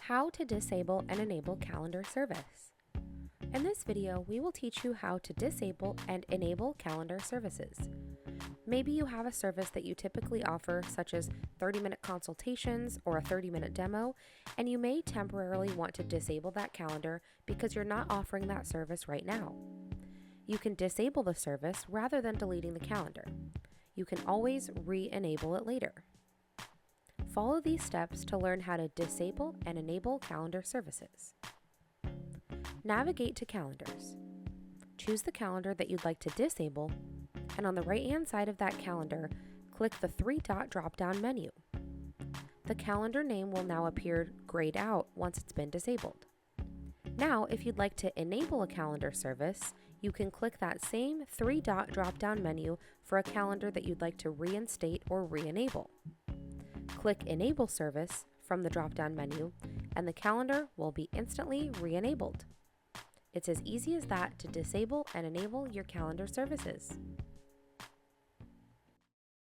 How to disable and enable calendar service. In this video, we will teach you how to disable and enable calendar services. Maybe you have a service that you typically offer, such as 30-minute consultations or a 30-minute demo, and you may temporarily want to disable that calendar because you're not offering that service right now. You can disable the service rather than deleting the calendar. You can always re-enable it later. Follow these steps to learn how to disable and enable calendar services. Navigate to Calendars. Choose the calendar that you'd like to disable, and on the right-hand side of that calendar, click the three-dot drop-down menu. The calendar name will now appear grayed out once it's been disabled. Now, if you'd like to enable a calendar service, you can click that same three-dot drop-down menu for a calendar that you'd like to reinstate or re-enable. Click Enable Service from the drop-down menu, and the calendar will be instantly re-enabled. It's as easy as that to disable and enable your calendar services.